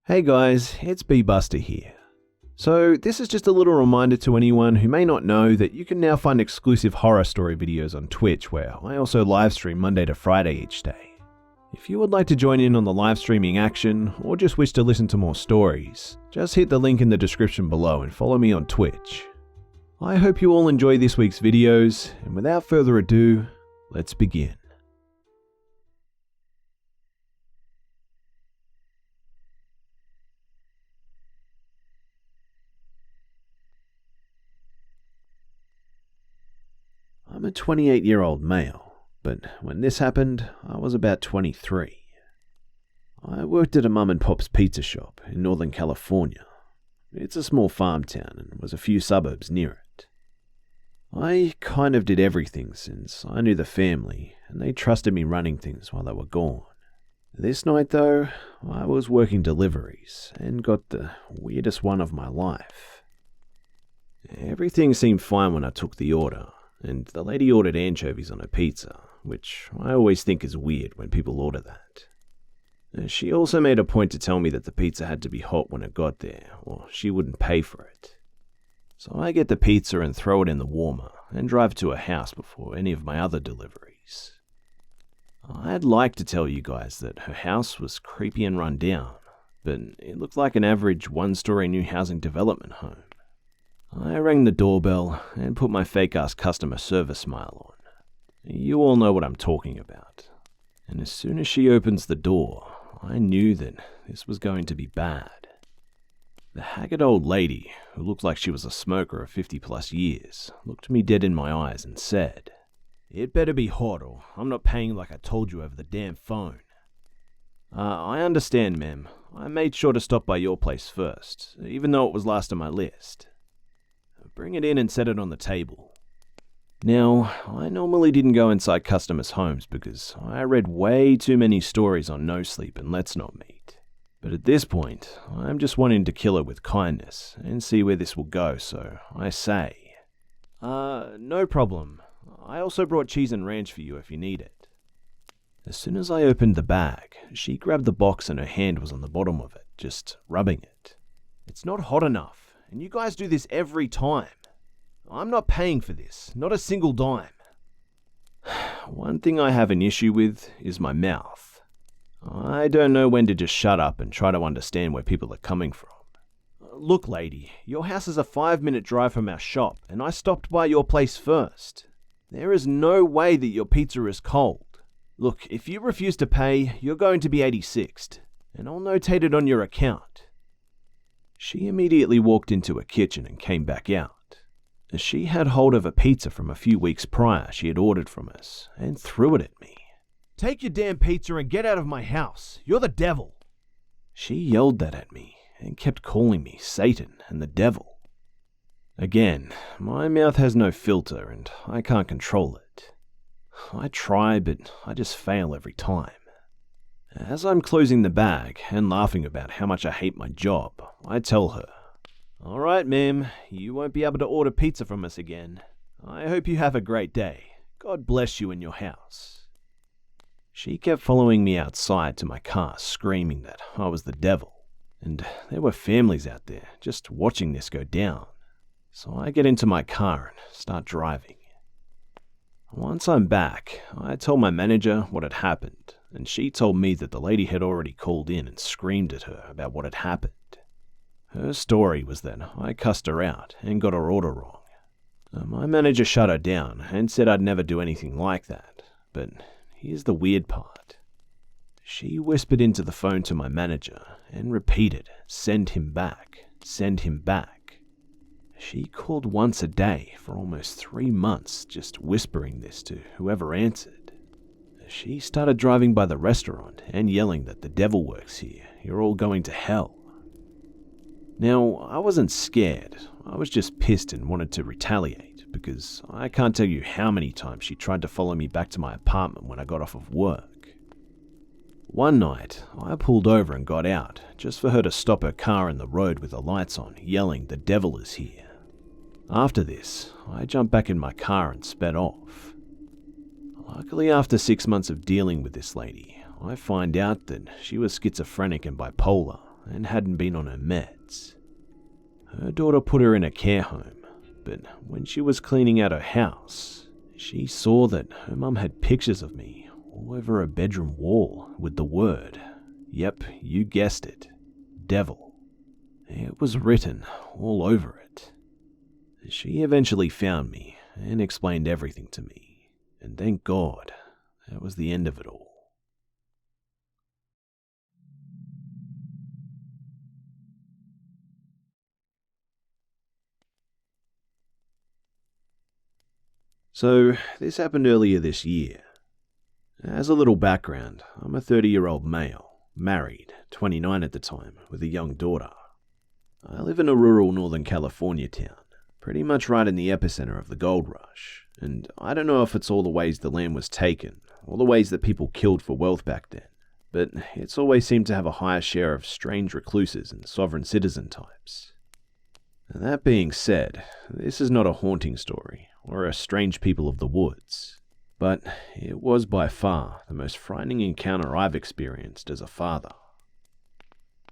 Hey guys, it's Busta here. So this is just a little reminder to anyone who may not know that you can now find exclusive horror story videos on Twitch, where I also live stream Monday to Friday each day. If you would like to join in on the live streaming action, or just wish to listen to more stories, just hit the link in the description below and follow me on Twitch. I hope you all enjoy this week's videos, and without further ado, let's begin. I'm a 28-year-old male, but when this happened, I was about 23. I worked at a mum and pop's pizza shop in Northern California. It's a small farm town and was a few suburbs near it. I kind of did everything since I knew the family and they trusted me running things while they were gone. This night though, I was working deliveries and got the weirdest one of my life. Everything seemed fine when I took the order, and the lady ordered anchovies on her pizza, which I always think is weird when people order that. She also made a point to tell me that the pizza had to be hot when it got there, or she wouldn't pay for it. So I get the pizza and throw it in the warmer, and drive to a house before any of my other deliveries. I'd like to tell you guys that her house was creepy and run down, but it looked like an average one-story new housing development home. I rang the doorbell and put my fake-ass customer service smile on. You all know what I'm talking about. And as soon as she opens the door, I knew that this was going to be bad. The haggard old lady, who looked like she was a smoker of 50+ years, looked me dead in my eyes and said, "It better be hot or I'm not paying like I told you over the damn phone." I understand, ma'am. I made sure to stop by your place first, even though it was last on my list. Bring it in and set it on the table. Now, I normally didn't go inside customers' homes because I read way too many stories on No Sleep and Let's Not Meet. But at this point, I'm just wanting to kill her with kindness and see where this will go, so I say, no problem. I also brought cheese and ranch for you if you need it." As soon as I opened the bag, she grabbed the box and her hand was on the bottom of it, just rubbing it. "It's not hot enough. And you guys do this every time. I'm not paying for this, not a single dime." One thing I have an issue with is my mouth. I don't know when to just shut up and try to understand where people are coming from. "Look, lady, your house is a 5-minute drive from our shop, and I stopped by your place first. There is no way that your pizza is cold. Look, if you refuse to pay, you're going to be 86'd, and I'll notate it on your account." She immediately walked into a kitchen and came back out. She had hold of a pizza from a few weeks prior she had ordered from us and threw it at me. "Take your damn pizza and get out of my house. You're the devil." She yelled that at me and kept calling me Satan and the devil. Again, my mouth has no filter and I can't control it. I try, but I just fail every time. As I'm closing the bag and laughing about how much I hate my job, I tell her, "All right, ma'am, you won't be able to order pizza from us again. I hope you have a great day. God bless you and your house." She kept following me outside to my car, screaming that I was the devil, and there were families out there just watching this go down. So I get into my car and start driving. Once I'm back, I told my manager what had happened, and she told me that the lady had already called in and screamed at her about what had happened. Her story was that I cussed her out and got her order wrong. My manager shut her down and said I'd never do anything like that, but here's the weird part. She whispered into the phone to my manager and repeated, "Send him back, send him back." She called once a day for almost 3 months, just whispering this to whoever answered. She started driving by the restaurant and yelling that the devil works here, you're all going to hell. Now, I wasn't scared, I was just pissed and wanted to retaliate, because I can't tell you how many times she tried to follow me back to my apartment when I got off of work. One night, I pulled over and got out, just for her to stop her car in the road with the lights on, yelling, "The devil is here." After this, I jumped back in my car and sped off. Luckily, after 6 months of dealing with this lady, I find out that she was schizophrenic and bipolar, and hadn't been on her meds. Her daughter put her in a care home, but when she was cleaning out her house, she saw that her mum had pictures of me all over her bedroom wall with the word, yep, you guessed it, devil. It was written all over it. She eventually found me and explained everything to me, and thank God, that was the end of it all. So, this happened earlier this year. As a little background, I'm a 30-year-old male, married, 29 at the time, with a young daughter. I live in a rural Northern California town, pretty much right in the epicenter of the gold rush, and I don't know if it's all the ways the land was taken, or the ways that people killed for wealth back then, but it's always seemed to have a higher share of strange recluses and sovereign citizen types. And that being said, this is not a haunting story, or a strange people of the woods, but it was by far the most frightening encounter I've experienced as a father.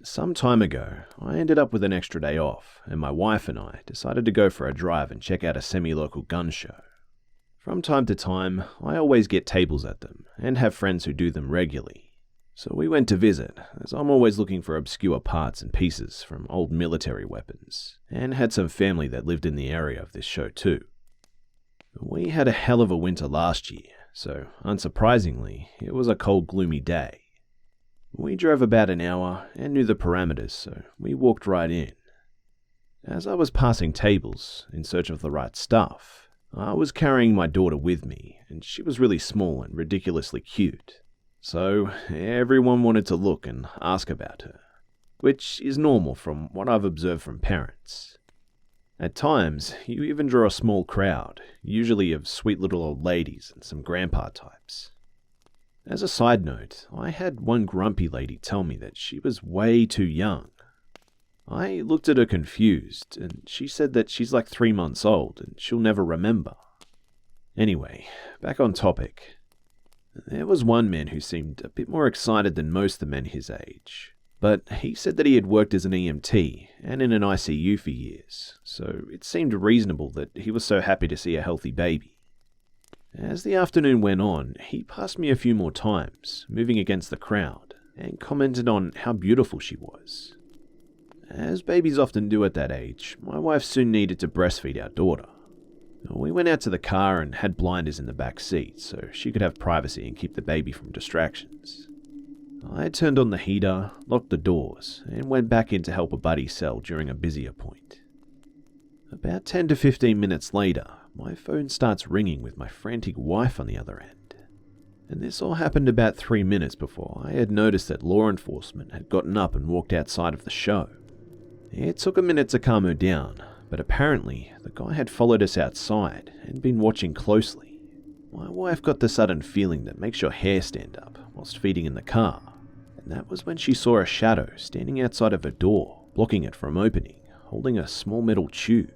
Some time ago, I ended up with an extra day off, and my wife and I decided to go for a drive and check out a semi-local gun show. From time to time, I always get tables at them, and have friends who do them regularly. So we went to visit, as I'm always looking for obscure parts and pieces from old military weapons, and had some family that lived in the area of this show too. We had a hell of a winter last year, so unsurprisingly, it was a cold, gloomy day. We drove about an hour and knew the parameters, so we walked right in. As I was passing tables, in search of the right stuff, I was carrying my daughter with me, and she was really small and ridiculously cute. So everyone wanted to look and ask about her, which is normal from what I've observed from parents. At times, you even draw a small crowd, usually of sweet little old ladies and some grandpa types. As a side note, I had one grumpy lady tell me that she was way too young. I looked at her confused, and she said that she's like 3 months old and she'll never remember. Anyway, back on topic. There was one man who seemed a bit more excited than most of the men his age, but he said that he had worked as an EMT and in an ICU for years, so it seemed reasonable that he was so happy to see a healthy baby. As the afternoon went on, he passed me a few more times, moving against the crowd, and commented on how beautiful she was. As babies often do at that age, my wife soon needed to breastfeed our daughter. We went out to the car and had blinders in the back seat so she could have privacy and keep the baby from distractions. I turned on the heater, locked the doors, and went back in to help a buddy sell during a busier point. About 10 to 15 minutes later, my phone starts ringing with my frantic wife on the other end. And this all happened about 3 minutes before I had noticed that law enforcement had gotten up and walked outside of the show. It took a minute to calm her down, but apparently the guy had followed us outside and been watching closely. My wife got the sudden feeling that makes your hair stand up whilst feeding in the car, and that was when she saw a shadow standing outside of her door, blocking it from opening, holding a small metal tube.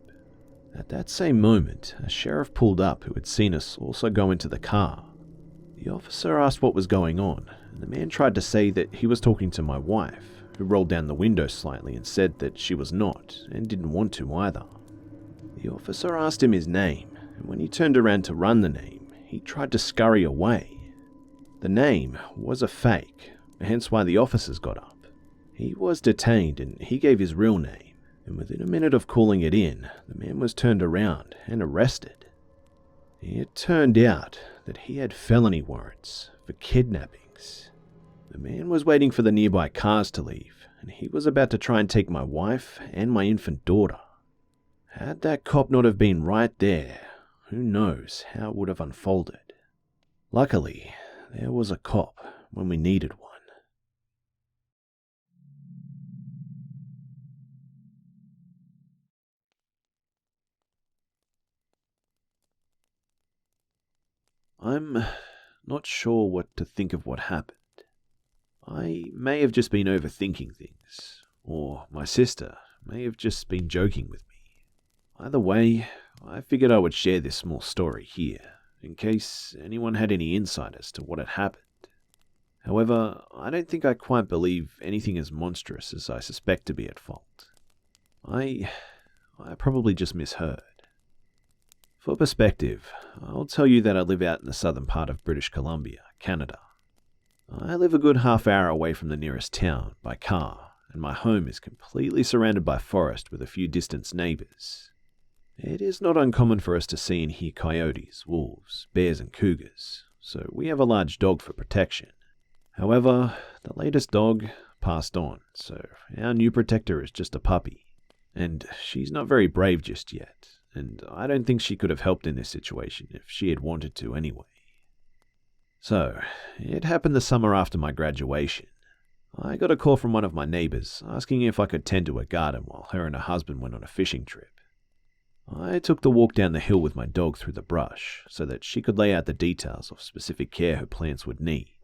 At that same moment, a sheriff pulled up who had seen us also go into the car. The officer asked what was going on, and the man tried to say that he was talking to my wife, who rolled down the window slightly and said that she was not, and didn't want to either. The officer asked him his name, and when he turned around to run the name, he tried to scurry away. The name was a fake, hence why the officers got up. He was detained and he gave his real name, and within a minute of calling it in, the man was turned around and arrested. It turned out that he had felony warrants for kidnappings. The man was waiting for the nearby cars to leave, and he was about to try and take my wife and my infant daughter. Had that cop not have been right there, who knows how it would have unfolded. Luckily, there was a cop when we needed one. I'm not sure what to think of what happened. I may have just been overthinking things, or my sister may have just been joking with me. Either way, I figured I would share this small story here, in case anyone had any insight as to what had happened. However, I don't think I quite believe anything as monstrous as I suspect to be at fault. I probably just misheard. For perspective, I'll tell you that I live out in the southern part of British Columbia, Canada. I live a good half hour away from the nearest town by car, and my home is completely surrounded by forest with a few distant neighbours. It is not uncommon for us to see and hear coyotes, wolves, bears and cougars, so we have a large dog for protection. However, the latest dog passed on, so our new protector is just a puppy, and she's not very brave just yet, and I don't think she could have helped in this situation if she had wanted to anyway. So, it happened the summer after my graduation. I got a call from one of my neighbours asking if I could tend to her garden while her and her husband went on a fishing trip. I took the walk down the hill with my dog through the brush so that she could lay out the details of specific care her plants would need.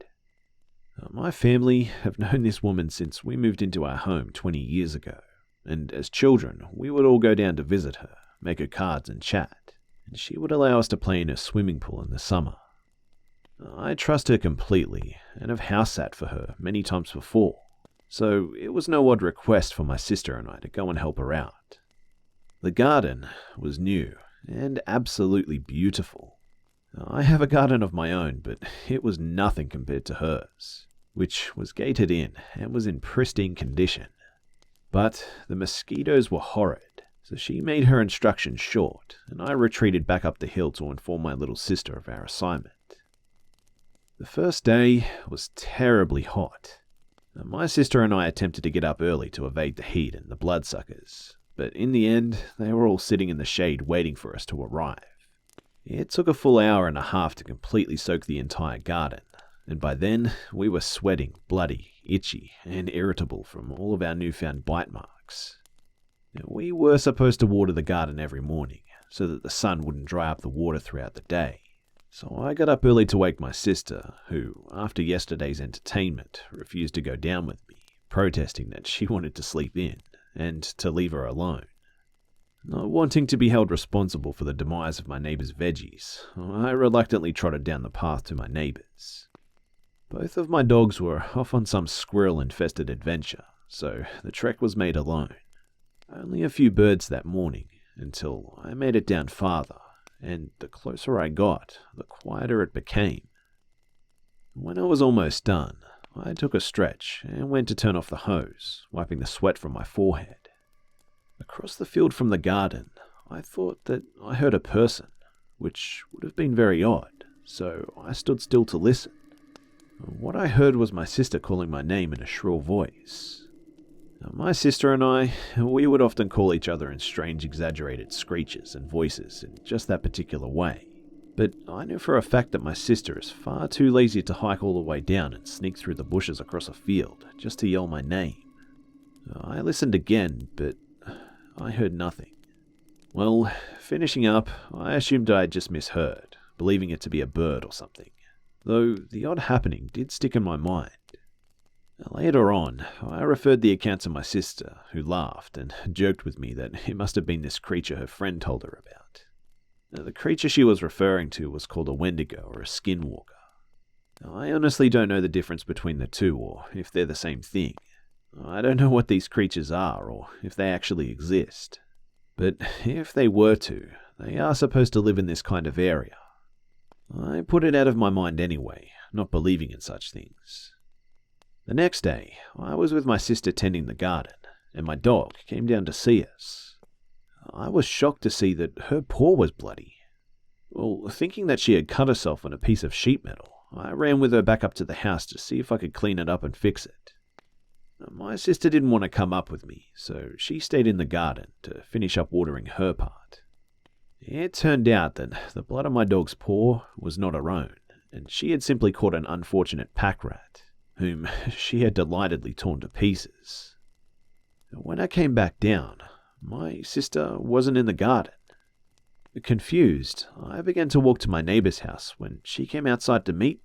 My family have known this woman since we moved into our home 20 years ago, and as children we would all go down to visit her, make her cards and chat, and she would allow us to play in her swimming pool in the summer. I trust her completely and have house sat for her many times before, so it was no odd request for my sister and I to go and help her out. The garden was new and absolutely beautiful. I have a garden of my own, but it was nothing compared to hers, which was gated in and was in pristine condition. But the mosquitoes were horrid, so she made her instructions short, and I retreated back up the hill to inform my little sister of our assignment. The first day was terribly hot. My sister and I attempted to get up early to evade the heat and the bloodsuckers, but in the end, they were all sitting in the shade waiting for us to arrive. It took a full hour and a half to completely soak the entire garden, and by then, we were sweating, bloody, itchy, and irritable from all of our newfound bite marks. We were supposed to water the garden every morning, so that the sun wouldn't dry up the water throughout the day. So I got up early to wake my sister, who, after yesterday's entertainment, refused to go down with me, protesting that she wanted to sleep in, and to leave her alone. Not wanting to be held responsible for the demise of my neighbour's veggies, I reluctantly trotted down the path to my neighbour's. Both of my dogs were off on some squirrel-infested adventure, so the trek was made alone. Only a few birds that morning, until I made it down farther, and the closer I got, the quieter it became. When I was almost done, I took a stretch and went to turn off the hose, wiping the sweat from my forehead. Across the field from the garden, I thought that I heard a person, which would have been very odd, so I stood still to listen. What I heard was my sister calling my name in a shrill voice. My sister and I, we would often call each other in strange exaggerated screeches and voices in just that particular way. But I knew for a fact that my sister is far too lazy to hike all the way down and sneak through the bushes across a field just to yell my name. I listened again, but I heard nothing. Well, finishing up, I assumed I had just misheard, believing it to be a bird or something, though the odd happening did stick in my mind. Later on, I referred the account to my sister, who laughed and joked with me that it must have been this creature her friend told her about. The creature she was referring to was called a Wendigo or a Skinwalker. I honestly don't know the difference between the two or if they're the same thing. I don't know what these creatures are or if they actually exist. But if they were to, they are supposed to live in this kind of area. I put it out of my mind anyway, not believing in such things. The next day, I was with my sister tending the garden, and my dog came down to see us. I was shocked to see that her paw was bloody. Well, thinking that she had cut herself on a piece of sheet metal, I ran with her back up to the house to see if I could clean it up and fix it. My sister didn't want to come up with me, so she stayed in the garden to finish up watering her part. It turned out that the blood on my dog's paw was not her own, and she had simply caught an unfortunate pack rat, whom she had delightedly torn to pieces. When I came back down, my sister wasn't in the garden. Confused, I began to walk to my neighbour's house when she came outside to meet me.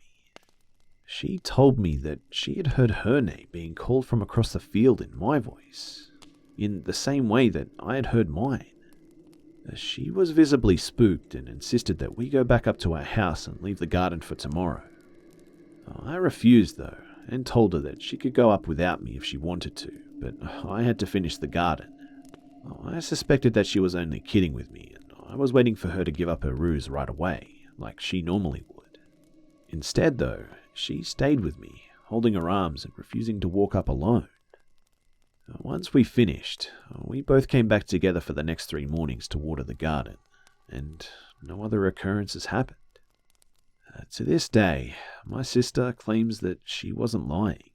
She told me that she had heard her name being called from across the field in my voice, in the same way that I had heard mine. She was visibly spooked and insisted that we go back up to our house and leave the garden for tomorrow. I refused, though, and told her that she could go up without me if she wanted to, but I had to finish the garden. I suspected that she was only kidding with me, and I was waiting for her to give up her ruse right away, like she normally would. Instead, though, she stayed with me, holding her arms and refusing to walk up alone. Once we finished, we both came back together for the next 3 mornings to water the garden, and no other occurrences happened. To this day, my sister claims that she wasn't lying.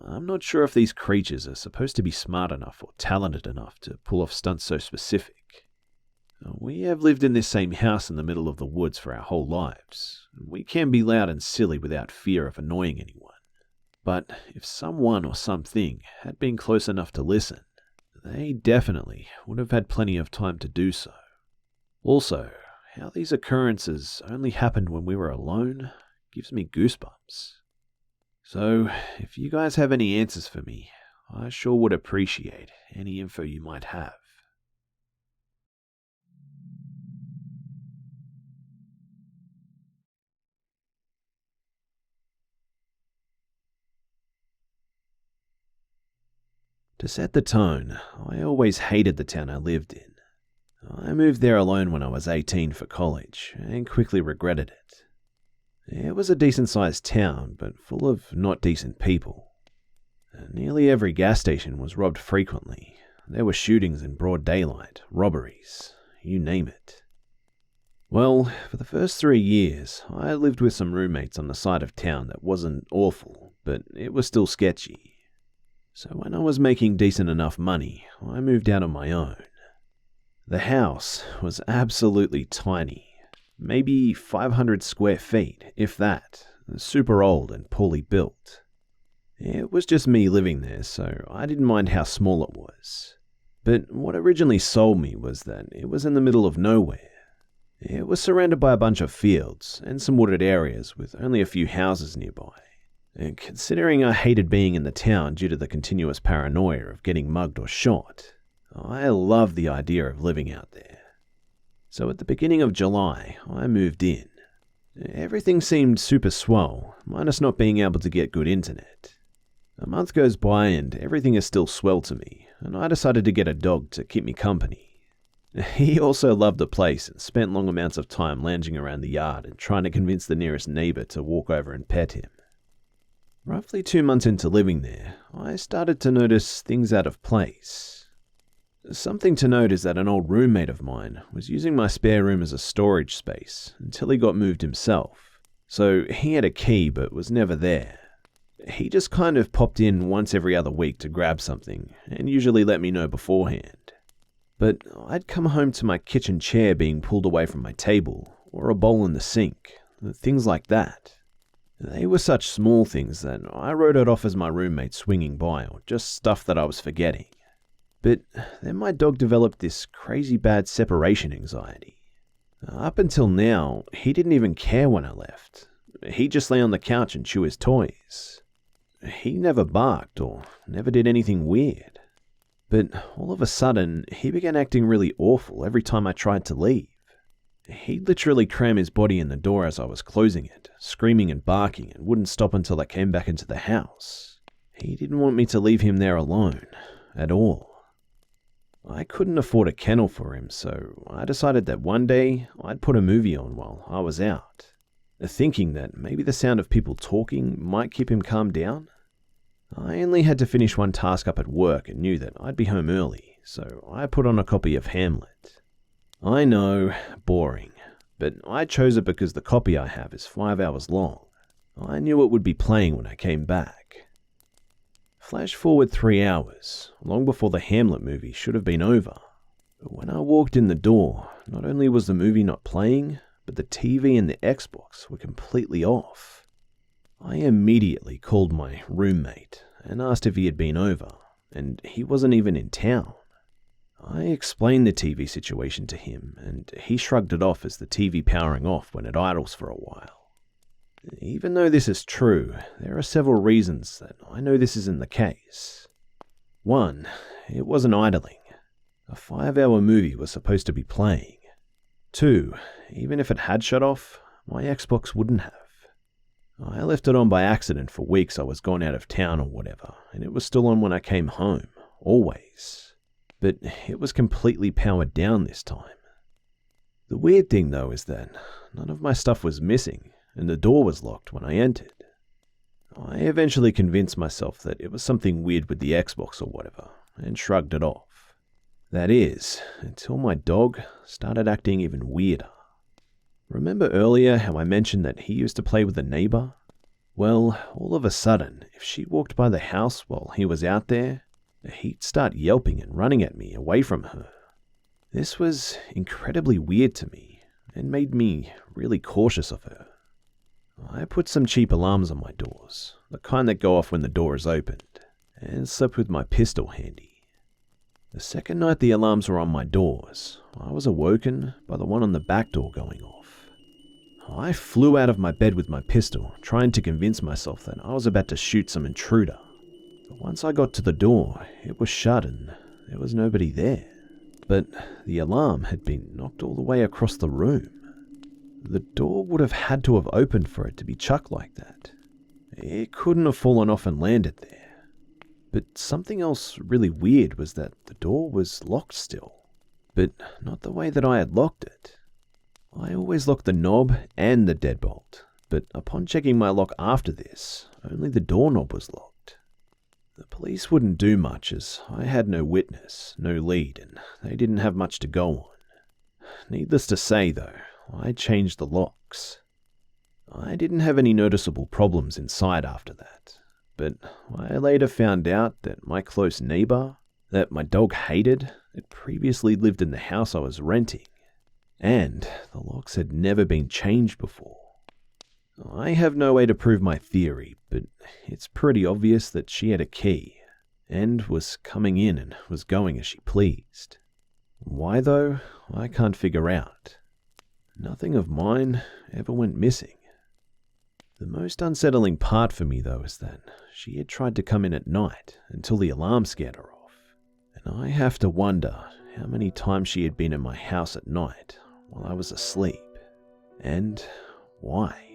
I'm not sure if these creatures are supposed to be smart enough or talented enough to pull off stunts so specific. We have lived in this same house in the middle of the woods for our whole lives. We can be loud and silly without fear of annoying anyone. But if someone or something had been close enough to listen, they definitely would have had plenty of time to do so. Also, how these occurrences only happened when we were alone gives me goosebumps. So, if you guys have any answers for me, I sure would appreciate any info you might have. To set the tone, I always hated the town I lived in. I moved there alone when I was 18 for college, and quickly regretted it. It was a decent-sized town, but full of not decent people. Nearly every gas station was robbed frequently. There were shootings in broad daylight, robberies, you name it. Well, for the first 3 years, I lived with some roommates on the side of town that wasn't awful, but it was still sketchy. So when I was making decent enough money, I moved out on my own. The house was absolutely tiny, maybe 500 square feet, if that, super old and poorly built. It was just me living there, so I didn't mind how small it was. But what originally sold me was that it was in the middle of nowhere. It was surrounded by a bunch of fields and some wooded areas with only a few houses nearby. And considering I hated being in the town due to the continuous paranoia of getting mugged or shot, I loved the idea of living out there. So at the beginning of July, I moved in. Everything seemed super swell, minus not being able to get good internet. A month goes by and everything is still swell to me, and I decided to get a dog to keep me company. He also loved the place and spent long amounts of time lounging around the yard and trying to convince the nearest neighbor to walk over and pet him. Roughly 2 months into living there, I started to notice things out of place. Something to note is that an old roommate of mine was using my spare room as a storage space until he got moved himself. So he had a key but was never there. He just kind of popped in once every other week to grab something and usually let me know beforehand. But I'd come home to my kitchen chair being pulled away from my table, or a bowl in the sink, things like that. They were such small things that I wrote it off as my roommate swinging by or just stuff that I was forgetting. But then my dog developed this crazy bad separation anxiety. Up until now, he didn't even care when I left. He'd just lay on the couch and chew his toys. He never barked or never did anything weird. But all of a sudden, he began acting really awful every time I tried to leave. He'd literally cram his body in the door as I was closing it, screaming and barking, and wouldn't stop until I came back into the house. He didn't want me to leave him there alone, at all. I couldn't afford a kennel for him, so I decided that one day I'd put a movie on while I was out, thinking that maybe the sound of people talking might keep him calmed down. I only had to finish one task up at work and knew that I'd be home early, so I put on a copy of Hamlet. I know, boring, but I chose it because the copy I have is 5 hours long. I knew it would be playing when I came back. Flash forward 3 hours, long before the Hamlet movie should have been over. But when I walked in the door, not only was the movie not playing, but the TV and the Xbox were completely off. I immediately called my roommate and asked if he had been over, and he wasn't even in town. I explained the TV situation to him, and he shrugged it off as the TV powering off when it idles for a while. Even though this is true, there are several reasons that I know this isn't the case. 1, it wasn't idling. A 5-hour movie was supposed to be playing. 2, even if it had shut off, my Xbox wouldn't have. I left it on by accident for weeks. I was gone out of town or whatever, and it was still on when I came home, always. But it was completely powered down this time. The weird thing though is that none of my stuff was missing, and the door was locked when I entered. I eventually convinced myself that it was something weird with the Xbox or whatever, and shrugged it off. That is, until my dog started acting even weirder. Remember earlier how I mentioned that he used to play with a neighbor? Well, all of a sudden, if she walked by the house while he was out there, he'd start yelping and running at me away from her. This was incredibly weird to me, and made me really cautious of her. I put some cheap alarms on my doors, the kind that go off when the door is opened, and slept with my pistol handy. The second night the alarms were on my doors, I was awoken by the one on the back door going off. I flew out of my bed with my pistol, trying to convince myself that I was about to shoot some intruder. But once I got to the door, it was shut and there was nobody there. But the alarm had been knocked all the way across the room. The door would have had to have opened for it to be chucked like that. It couldn't have fallen off and landed there. But something else really weird was that the door was locked still, but not the way that I had locked it. I always locked the knob and the deadbolt, but upon checking my lock after this, only the doorknob was locked. The police wouldn't do much as I had no witness, no lead, and they didn't have much to go on. Needless to say though, I changed the locks. I didn't have any noticeable problems inside after that, but I later found out that my close neighbor, that my dog hated, had previously lived in the house I was renting, and the locks had never been changed before. I have no way to prove my theory, but it's pretty obvious that she had a key, and was coming in and was going as she pleased. Why though, I can't figure out. Nothing of mine ever went missing. The most unsettling part for me though is that she had tried to come in at night until the alarm scared her off, and I have to wonder how many times she had been in my house at night while I was asleep, and why.